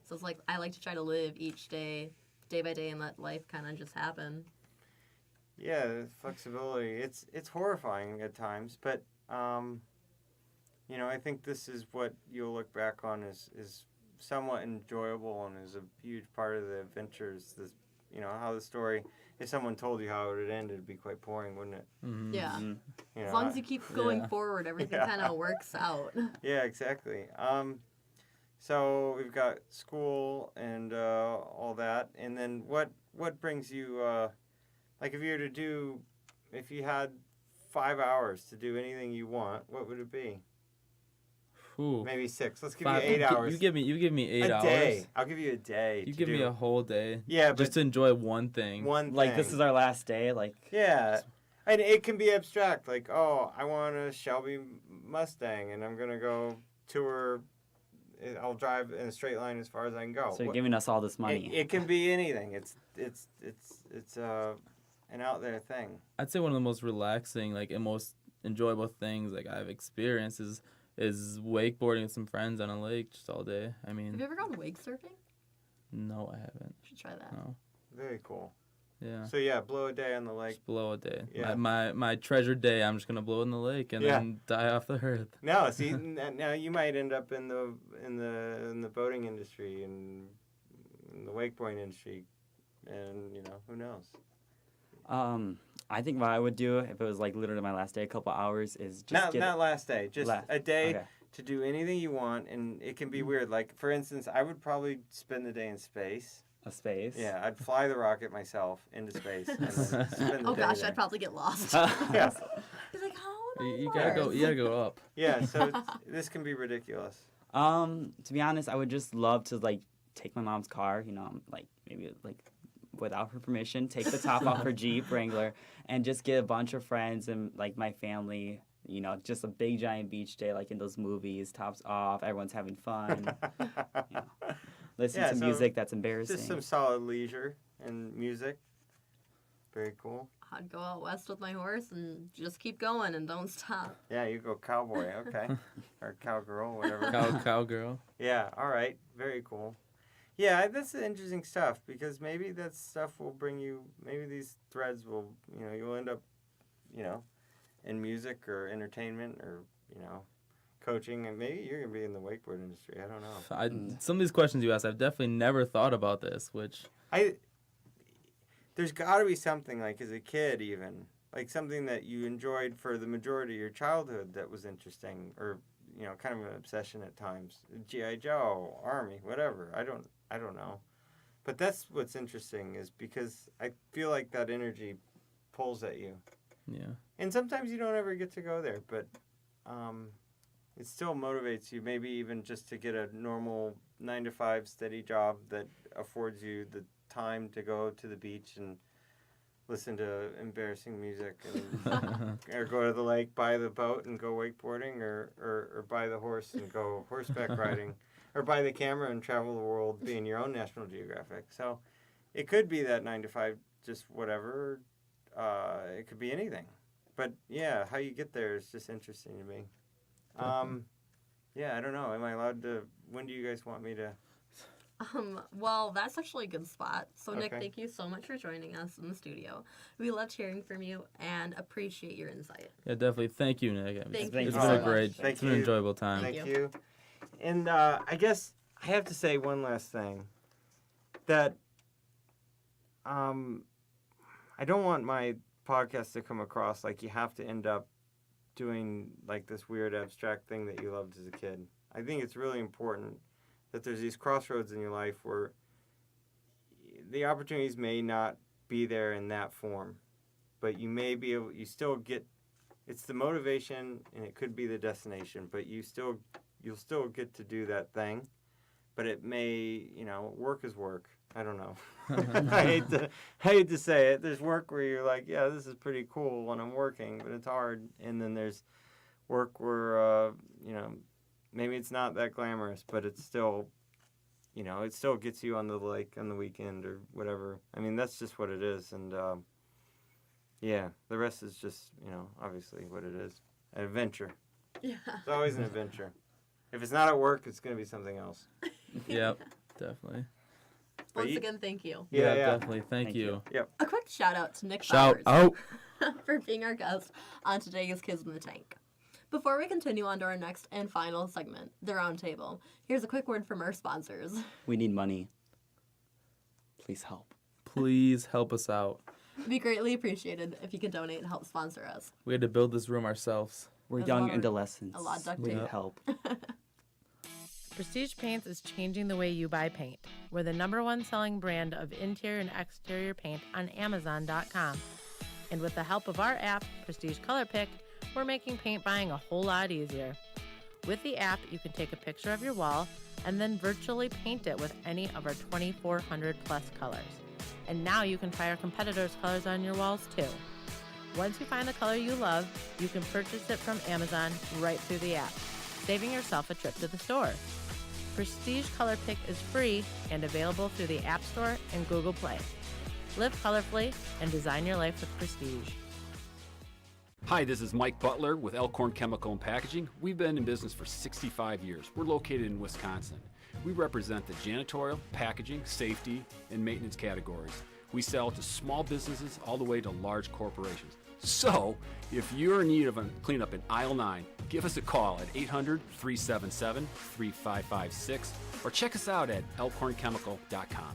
So it's like, I like to try to live each day by day, and let life kind of just happen. Yeah, the flexibility. It's horrifying at times, but I think this is what you'll look back on is somewhat enjoyable and is a huge part of the adventures. This, how the story. If someone told you how it would end, it'd be quite boring, wouldn't it? Mhm. Yeah. Mm-hmm. As long as you keep going Yeah. forward, everything Yeah. kind of works out. Yeah, exactly. So we've got school and all that, and then what brings you? Like if you had 5 hours to do anything you want, what would it be? Ooh. Maybe 6. Let's give Five- you 8 hours. You give me 8 a hours. day. I'll give you a day. You to give me do a whole day. Yeah, but Just to enjoy one thing. one Like thing. this is our last day. Like Yeah. And it can be abstract, like, oh, I want a Shelby Mustang, and I'm gonna go tour. I'll drive in a straight line as far as I can go. so you're giving us all this It, money. it can be anything. It's an out there thing. I'd say one of the most relaxing, like, and most enjoyable things like I've experienced is wakeboarding with some friends on a lake just all day. I Have mean, you ever gone wake surfing? no, I haven't. You should try that. No. Very cool. Yeah. So yeah, blow a day on the lake. Just blow a day. Yeah. My treasured day, I'm just gonna blow in the lake and Yeah. then die off the earth. No, see, now you might end up in the boating industry and in the wakeboarding industry, and who knows. I think what I would do if it was like literally my last day, a couple hours, is just Not last day, just a day Okay. to do anything you want, and it can be weird. Like for instance, I would probably spend the day in space. a space. Yeah, I'd fly the rocket myself into space and then spend the Oh day gosh, there. I'd probably get lost. Yeah. He's like, how You, would I you gotta go. Mars? You gotta go up. Yeah, so this can be ridiculous. To be honest, I would just love to like take my mom's car, like maybe like without her permission, take the top off her Jeep Wrangler, and just get a bunch of friends and like my family. Just a big giant beach day like in those movies, tops off, everyone's having fun. Listen Yeah, to so music that's embarrassing. Just some solid leisure and music. Very cool. I'd go out west with my horse and just keep going and don't stop. Yeah, you go cowboy, okay. Or cowgirl, whatever. Cowgirl. Yeah, all right. Very cool. Yeah, that's interesting stuff because maybe that stuff will bring you, maybe these threads will, you'll end up, in music or entertainment or, coaching, and maybe you're going to be in the wakeboard industry. I don't know. Some of these questions you asked, I've definitely never thought about this, which There's got to be something, like as a kid even, like something that you enjoyed for the majority of your childhood that was interesting or, kind of an obsession at times. G.I. Joe, Army, whatever. I don't know. But that's what's interesting is because I feel like that energy pulls at you. yeah. And sometimes you don't ever get to go there, but it still motivates you, maybe even just to get a normal 9-to-5 steady job that affords you the time to go to the beach and listen to embarrassing music and or go to the lake, buy the boat and go wakeboarding or buy the horse and go horseback riding or buy the camera and travel the world being your own National Geographic. So it could be that 9-to-5, just whatever. It could be anything. But yeah, how you get there is just interesting to me. Yeah, I don't know. Am I allowed to? When do you guys want me to? Well, that's actually a good spot. So, Nick, Okay. thank you so much for joining us in the studio. We loved hearing from you and appreciate your insight. Yeah, definitely. Thank you, Nick. I mean, Thank you it's so been a much. great, Thank it's been an you. enjoyable time. Thank Thank you. you. And I guess I have to say one last thing. That I don't want my podcast to come across like you have to end up doing like this weird abstract thing that you loved as a kid. I think it's really important that there's these crossroads in your life where the opportunities may not be there in that form, but you may be able, you still get, it's the motivation and it could be the destination, but you'll still get to do that thing, but it may, work is work. I don't know. I hate to say it. There's work where you're like, yeah, this is pretty cool when I'm working, but it's hard. And then there's work where, maybe it's not that glamorous, but it's still, it still gets you on the lake on the weekend or whatever. I mean, that's just what it is. And, yeah, the rest is just, obviously what it is. An adventure. Yeah. It's always an adventure. If it's not at work, it's going to be something else. Yep, definitely. Once you- again, thank you. Yeah. Definitely. Thank Thank you. you. A quick shout out to Nick Shout Bowers out. for being our guest on today's Kids in the Tank. Before we continue on to our next and final segment, the roundtable, here's a quick word from our sponsors. We need money. Please help. Please help us out. It'd be greatly appreciated if you could donate and help sponsor us. We had to build this room ourselves. We're There's young a and lot adolescents. of duct We tape. need help. Prestige Paints is changing the way you buy paint. We're the #1 selling brand of interior and exterior paint on Amazon.com. And with the help of our app, Prestige Color Pick, we're making paint buying a whole lot easier. With the app, you can take a picture of your wall and then virtually paint it with any of our 2,400 plus colors. And now you can try our competitors' colors on your walls too. Once you find the color you love, you can purchase it from Amazon right through the app, saving yourself a trip to the store. Prestige Color Pick is free and available through the App Store and Google Play. Live colorfully and design your life with Prestige. Hi, this is Mike Butler with Elkhorn Chemical and Packaging. We've been in business for 65 years. We're located in Wisconsin. We represent the janitorial, packaging, safety, and maintenance categories. We sell to small businesses all the way to large corporations. So, if you're in need of a cleanup in aisle 9, give us a call at 800-377-3556 or check us out at elkhornchemical.com.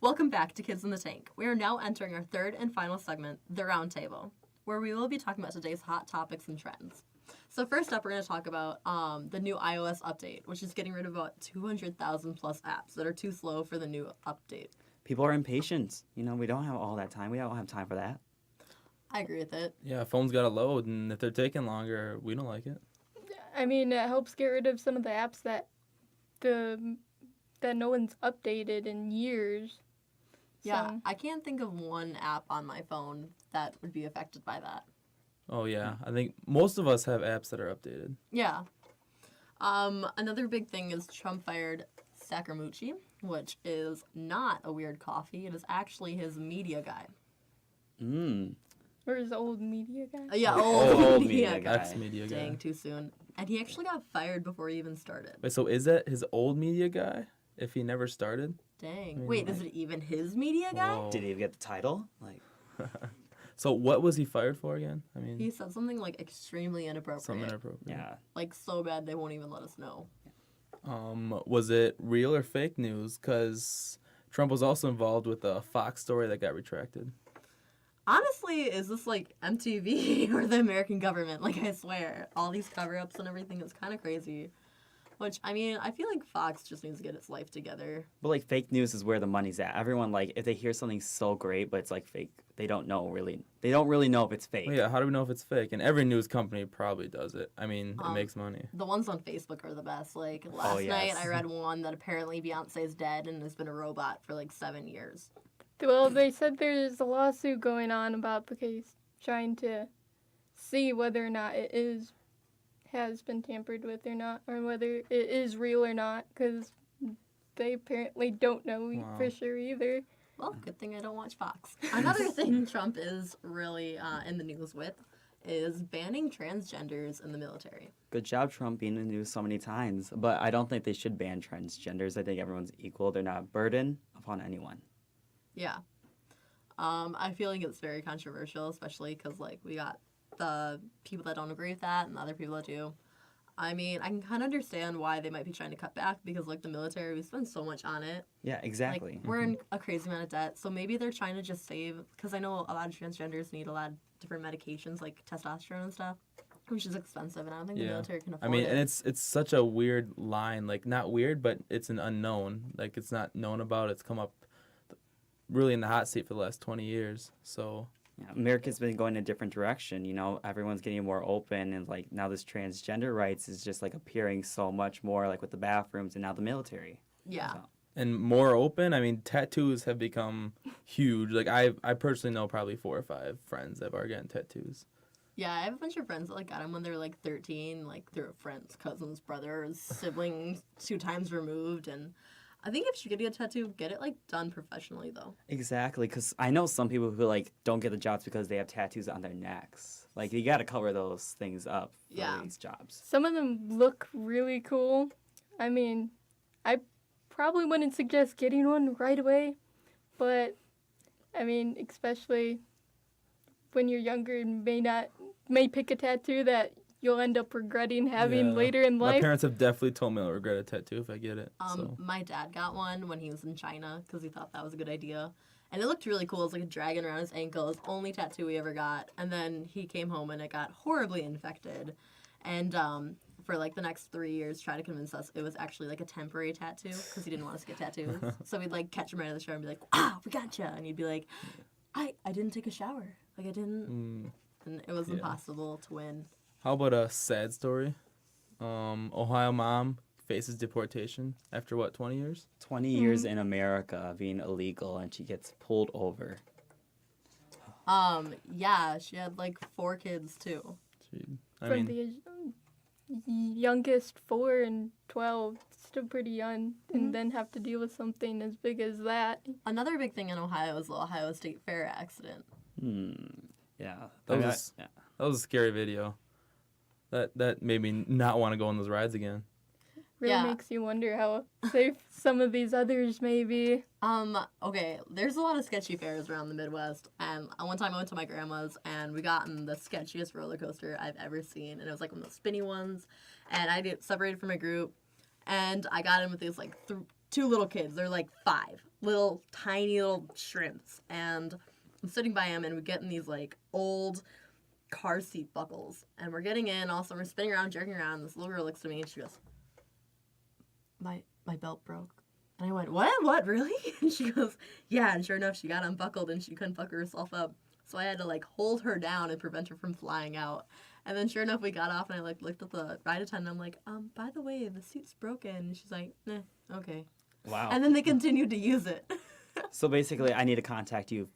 Welcome back to Kids in the Tank. We are now entering our third and final segment, the roundtable, where we will be talking about today's hot topics and trends. So first up, we're going to talk about the new iOS update, which is getting rid of about 200,000 plus apps that are too slow for the new update. People are impatient. We don't have all that time. We don't have time for that. I agree with it. Yeah, phones got to load, and if they're taking longer, we don't like it. I mean, it helps get rid of some of the apps that no one's updated in years. Yeah, So, I can't think of one app on my phone that would be affected by that. Oh, yeah. I think most of us have apps that are updated. Yeah. Another big thing is Trump fired Scaramucci, which is not a weird coffee. It is actually his media guy. or his old media guy. Yeah, old old media media guy. guy. Ex-media guy. Dang, too soon. And he actually got fired before he even started. Wait, so is that his old media guy if he never started? Dang. mean, Wait, is it even his media guy? Whoa. Did he get the title? So what was he fired for again? I mean, He said something like extremely inappropriate. something inappropriate. Yeah. Like so bad they won't even let us know. Was it real or fake news? Because Trump was also involved with a Fox story that got retracted. Honestly, is this like MTV or the American government? Like, I swear, all these cover-ups and everything is kind of crazy. Which, I mean, I feel like Fox just needs to get its life together. But fake news is where the money's at. Everyone if they hear something so great, but it's fake, they don't really know if it's fake. Well, yeah, how do we know if it's fake? And every news company probably does it. I mean, it makes money. The ones on Facebook are the best. Like, last night yes. I read one that apparently Beyonce's dead and has been a robot for 7 years. Well, they said there's a lawsuit going on about the case, trying to see whether or not has been tampered with or not, or whether it is real or not, because they apparently don't know Wow. for sure either. Well, good thing I don't watch Fox. Another thing Trump is really in the news with is banning transgenders in the military. Good job, Trump, being in the news so many times. But I don't think they should ban transgenders. I think everyone's equal. They're not a burden upon anyone. Yeah. I feel like it's very controversial, especially because, like, we got the people that don't agree with that and the other people that do. I mean, I can kind of understand why they might be trying to cut back because, like, the military, we spend so much on it. Yeah, exactly. Like, we're in a crazy amount of debt, so maybe they're trying to just save, because I know a lot of transgenders need a lot of different medications, like testosterone and stuff, which is expensive, and I don't think the military can afford it. I mean, and it's such a weird line. Like, not weird, but it's an unknown. Like, it's not known about. It's come up really in the hot seat for the last 20 years. So... Yeah, America's been going a different direction. You know, everyone's getting more open, and like now this transgender rights is just like appearing so much more, like with the bathrooms and now the military. Yeah. So, And more open. I mean, tattoos have become huge. Like, I personally know probably 4 or 5 friends that are getting tattoos. Yeah, I have a bunch of friends that, like, got them when they were, like, 13. Like, they're friends, cousins, brothers, siblings, 2 times removed, and... I think if you get a tattoo, get it, like, done professionally, though. exactly, because I know some people who like don't get the jobs because they have tattoos on their necks. Like you got to cover those things up for these jobs. Some of them look really cool. I mean, I probably wouldn't suggest getting one right away, but I mean, especially when you're younger and may pick a tattoo that you'll end up regretting having later in My life. parents have definitely told me I'll regret a tattoo if I get it. So. My dad got one when he was in China because he thought that was a good idea. And it looked really cool. It was like a dragon around his ankle. It was the only tattoo he ever got. And then he came home and it got horribly infected. And for like the next 3 years, tried to convince us it was actually like a temporary tattoo because he didn't want us to get tattoos. So we'd like catch him right at the shower and be like, "Wow, we gotcha!" And he'd be like, I didn't take a shower. Like I didn't. And it was impossible to win. How about a sad story? Ohio mom faces deportation after what, 20 years? 20 years in America being illegal, and she gets pulled over. Yeah, she had like 4 kids too. I From mean, the youngest 4 and 12, still pretty young, and then have to deal with something as big as that. Another big thing in Ohio is the Ohio State Fair accident. Yeah. that was a scary video. That made me not want to go on those rides again. Really Yeah. makes you wonder how safe some of these others may be. Okay, there's a lot of sketchy fairs around the Midwest, and one time I went to my grandma's, and we got in the sketchiest roller coaster I've ever seen, and it was like one of those spinny ones, and I get separated from my group, and I got in with these like 2 little kids. They're like 5, little tiny little shrimps, and I'm sitting by them, and we get in these like old car seat buckles, and we're getting in. Also, we're spinning around, jerking around. And this little girl looks at me, and she goes, "My belt broke." And I went, "What? Really?" And she goes, "Yeah." And sure enough, she got unbuckled, and she couldn't buckle herself up. So I had to like hold her down and prevent her from flying out. And then sure enough, we got off, and I like looked at the ride attendant. I'm like, "By the way, the seat's broken." And she's like, "Okay." Wow. And then they continued to use it. So basically, I need to contact you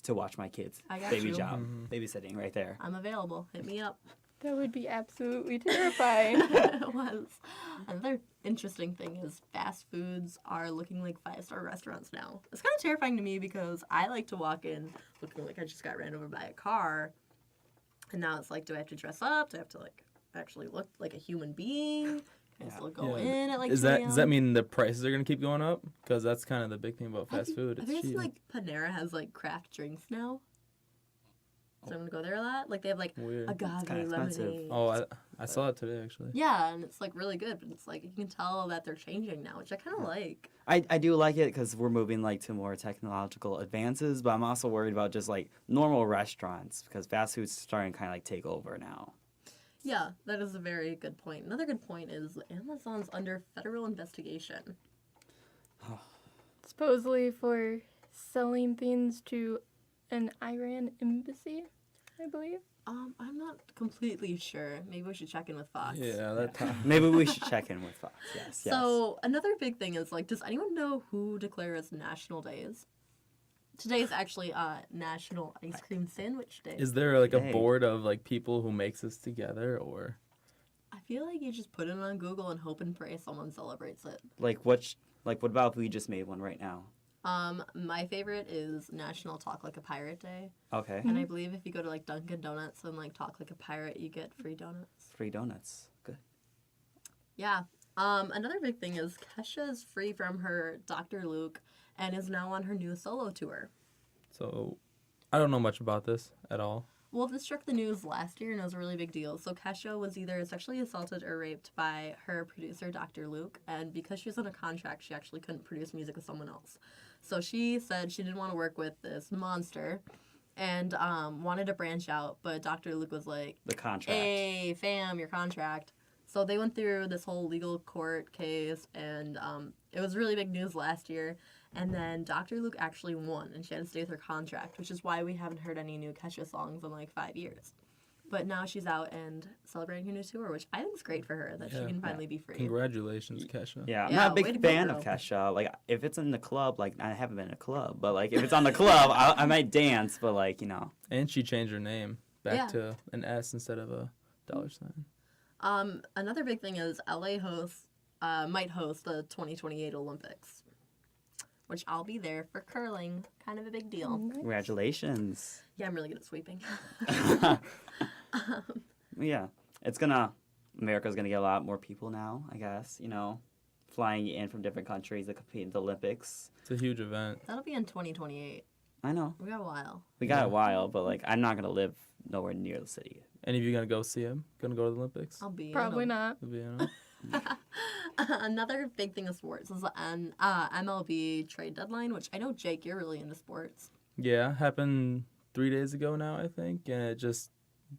to watch my kids. I got Baby you. job. Babysitting right there. I'm available. Hit me up. That would be absolutely terrifying. It was. Another interesting thing is fast foods are looking like 5-star restaurants now. It's kind of terrifying to me because I like to walk in looking like I just got ran over by a car. And now it's like, do I have to dress up? Do I have to like actually look like a human being? Can I still go in at like 2 a.m.? Does that mean the prices are going to keep going up? Because that's kind of the big thing about fast food. I It's think it's cheap. like Panera has like craft drinks now. So I'm gonna go there a lot. Like they have like Weird. agave kinda expensive. lemonade. Oh, I saw it today, actually. Yeah, and it's like really good, but it's like you can tell that they're changing now, which I kind of like. I do like it because we're moving like to more technological advances, but I'm also worried about just like normal restaurants because fast food's starting to kind of like take over now. Yeah, that is a very good point. Another good point is Amazon's under federal investigation. Supposedly for selling things to an Iran embassy, I believe. I'm not completely sure. Maybe we should check in with Fox. Yeah, Maybe we should check in with Fox. Yes. So another big thing is like, does anyone know who declares National Day is? Today is actually National Ice Cream Sandwich Day. Is there like a Hey. board of like people who makes this together, or? I feel like you just put it on Google and hope and pray someone celebrates it. Like what about if we just made one right now? My favorite is National Talk Like a Pirate Day. Okay. And I believe if you go to like Dunkin' Donuts and like talk like a pirate, you get free donuts. Free donuts. Good. Yeah. Another big thing is Kesha is free from her Dr. Luke and is now on her new solo tour. So, I don't know much about this at all. Well, this struck the news last year and it was a really big deal. So Kesha was either sexually assaulted or raped by her producer, Dr. Luke, and because she was on a contract, she actually couldn't produce music with someone else. So she said she didn't want to work with this monster and wanted to branch out, but Dr. Luke was like, The contract. hey, fam, your contract. So they went through this whole legal court case, and it was really big news last year. And then Dr. Luke actually won, and she had to stay with her contract, which is why we haven't heard any new Kesha songs in like 5 years. But now she's out and celebrating her new tour, which I think is great for her, that she Yeah. can finally be free. Congratulations, Kesha. Yeah, I'm Yeah, not a way to big go, fan of girl. Kesha. Like, if it's in the club, like, I haven't been in a club, but, like, if it's on the club, I might dance, but, like, you know. And she changed her name back Yeah. to an S instead of a $sign. Another big thing is LA might host the 2028 Olympics, which I'll be there for curling. Kind of a big deal. Congratulations. Yeah, I'm really good at sweeping. Yeah, America's gonna get a lot more people now, I guess, you know, flying in from different countries to compete in the Olympics. It's a huge event. That'll be in 2028. I know. We got a while. We got a while, but, like, I'm not gonna live nowhere near the city. Any of you gonna go see him? Gonna go to the Olympics? I'll be in Probably them. not. You'll be in it. Another big thing of sports is an MLB Trade Deadline, which I know, Jake, you're really into sports. Yeah, happened 3 days ago now, I think, and it just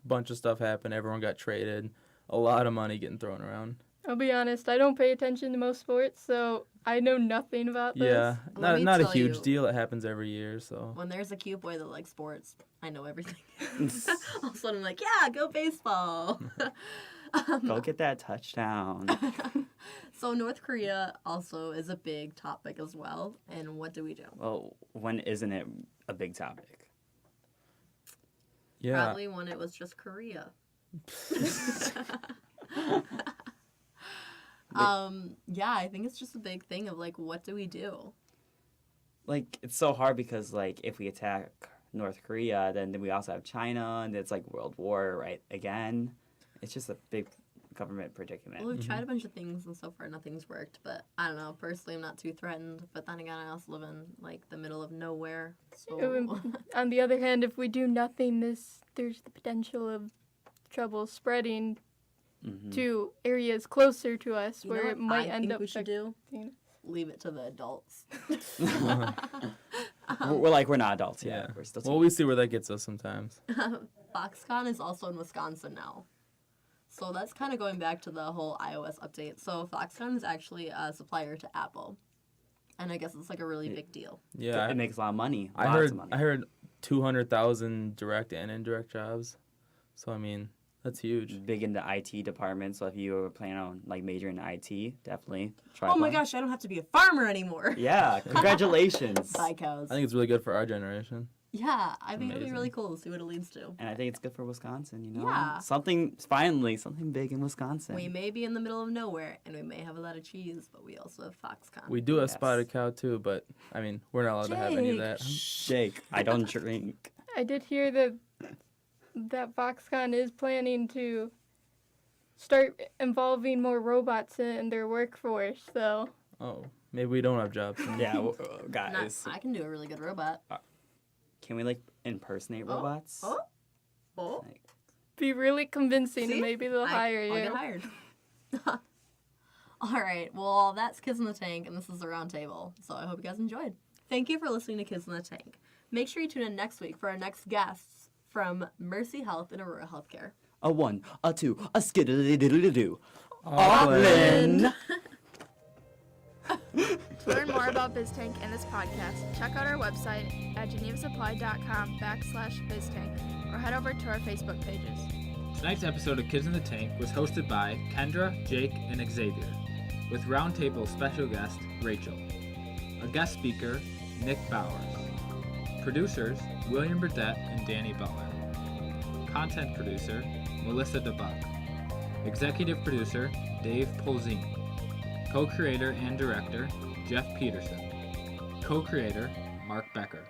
bunch of stuff happened. Everyone got traded. A lot of money getting thrown around. I'll be honest, I don't pay attention to most sports, so I know nothing about this. Yeah, Let me not a tell huge you. deal. It happens every year, so When there's a cute boy that likes sports, I know everything. All of a sudden I'm like, yeah, go baseball. Go get that touchdown. So North Korea also is a big topic as well. And what do we do? Well, when isn't it a big topic? yeah. Probably when it was just Korea. Yeah, I think it's just a big thing of like, what do we do? Like, it's so hard because, like, if we attack North Korea, then we also have China, and it's like World War, right, again. It's just a big government predicament. Well, we've tried a bunch of things and so far nothing's worked. But I don't know. Personally, I'm not too threatened. But then again, I also live in like the middle of nowhere. So On the other hand, if we do nothing, there's the potential of trouble spreading to areas closer to us You know where what it might I end think up we should do? affecting- Leave it to the adults. We're not adults yet. Yeah. We're still Well, we see where that gets us sometimes. Foxconn is also in Wisconsin now. So that's kind of going back to the whole iOS update. So Foxconn is actually a supplier to Apple. And I guess it's like a really big deal. Yeah, it makes a lot of money. I Lots heard of money. I heard 200,000 direct and indirect jobs. So I mean, that's huge. Big in the IT department, so if you were planning on like majoring in IT, definitely try. Oh my applying. gosh, I don't have to be a farmer anymore. Yeah, congratulations. Bye, cows. I think it's really good for our generation. Yeah, I think it'll be Amazing. really cool to see what it leads to. And I think it's good for Wisconsin, you know? Yeah. Something big in Wisconsin. We may be in the middle of nowhere, and we may have a lot of cheese, but we also have Foxconn. We do have Yes. spotted cow too, but I mean, we're not allowed to have any of that. Jake, I don't drink. I did hear that Foxconn is planning to start involving more robots in their workforce, so Oh, maybe we don't have jobs. Yeah, Not, guys. I can do a really good robot. Can we like impersonate robots? Oh, oh. Like, be really convincing See? and maybe they'll hire I'll you. get hired. All right, well, that's Kids in the Tank, and this is the Round Table. So I hope you guys enjoyed. Thank you for listening to Kids in the Tank. Make sure you tune in next week for our next guests from Mercy Health and Aurora Healthcare. a 1, a 2, a skiddly-diddly-doo. Auckland. To learn more about BizTank and this podcast, check out our website at genevasupply.com/BizTank or head over to our Facebook pages. Tonight's episode of Kids in the Tank was hosted by Kendra, Jake, and Xavier, with roundtable special guest Rachel. A guest speaker, Nick Bowers. Producers, William Burdett and Danny Butler. Content producer, Melissa DeBuck. Executive producer, Dave Polzini. Co-creator and director, Jeff Peterson. co-creator, Mark Becker.